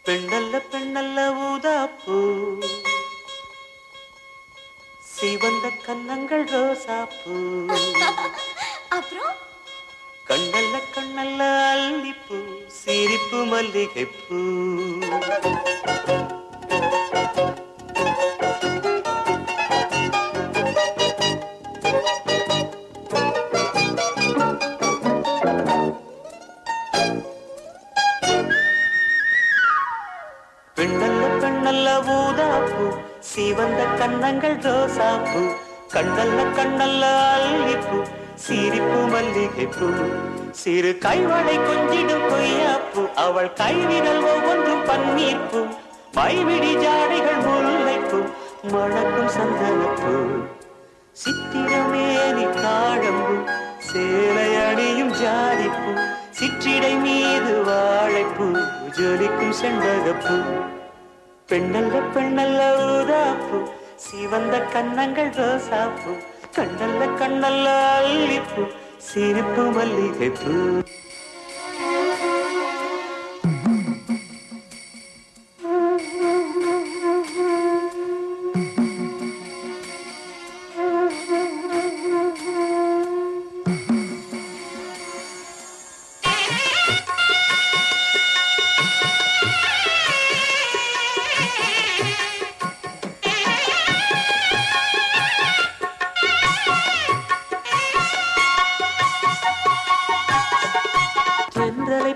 பெண்ணல்ல பெண்ணல்ல ஊதாப்பூ சிவந்த கன்னங்கள் ரோசாப்பூ அப்புறம் கண்ணல்ல கண்ணல்ல அல்லிப்பூ சிரிப்பு மல்லிகைப்பூ பெண்ணல்ல பெண்ணல்ல ஊதாப்பூ சிவந்த கன்னங்கள் ரோசாப்பூ கண்ணல்ல கண்ணல்ல அல்லிப்பூ சிரிப்பு மல்லிகைப்பூ சிறு கைவளை கொஞ்சிடும் கொய்யாப்பூ அவள் கைவிரல் ஒவ்வொன்றும் பன்னீர்ப்பூ மைவிடி ஜாடைகள் முல்லைப்பூ மணக்கும் சந்தனப்பூ சித்திரமேனி தாழம்பூ சேலை அணியும் ஜாதிப்பூ சிற்றிடை மீது வாழைப்பூ ஜொலிக்கும் செண்பகப்பூ பெண்ணல்ல பெண்ணல்ல ஊதாப்பூ சிவந்த கன்னங்கள் ரோசாப்பூ கண்ணல்ல கண்ணல்ல அல்லிப்பூ சிரிப்பு மல்லிகைப்பூ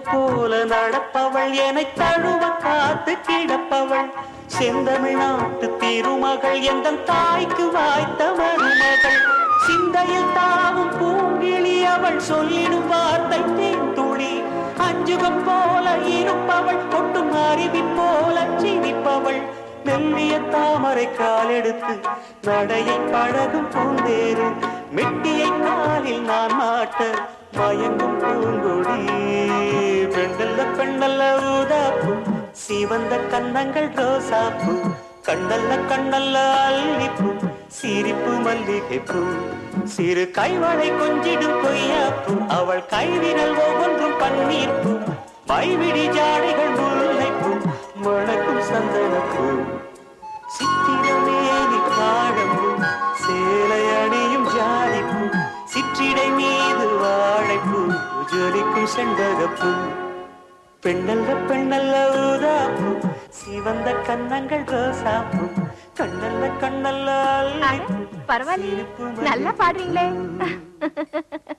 போல நடப்பவள் என்னை தழுவ காத்து கிடப்பவள் செந்தமிழ்நாட்டு திருமகள் எந்த தாய்க்கு வாய்த்த மருமகள் சிந்தையில் தாவும் பூங்கிழி அவள் சொல்லிடும் வார்த்தை தேன்துளி அஞ்சுகம் போல இருப்பவள் கொட்டும் அருவி போல சிரிப்பவள் மெல்லிய தாமரை காலெடுத்து நடையை பழகும் பூந்தேறு மெட்டியை காலில் நான் மாட்ட மயங்கும் பூங்கொடி பெண்ணல்ல பெண்ணல்ல ஊதாப்பூ சிவந்த கன்னங்கள் ரோசாப்பூ கண்ணல்ல கண்ணல்ல அல்லிப்பூ சிரிப்பு மல்லிகைப்பூ சிறு கைவளை கொஞ்சிடும் கொய்யாப்பூ அவள் கைவிரல் ஒவ்வொன்றும் பன்னீர்ப்பூ மைவிடி ஜாடைகள் முல்லைப்பூ மணக்கும் சந்தனப்பூ சித்திரமேனி காடம்பூ சேலை அணியும் ஜாதிப்பூ சிற்றிடை மீது வாழைப்பூ ஜொலிக்கும் செண்பகப்பூ பெண்ணல்ல பெண்ணல்ல ஊதாப்பூ சிவந்த கன்னங்கள் ரோசாப்பூ கண்ணல்ல கண்ணல்ல பரவாயில்ல நல்லா பாடுறீங்களே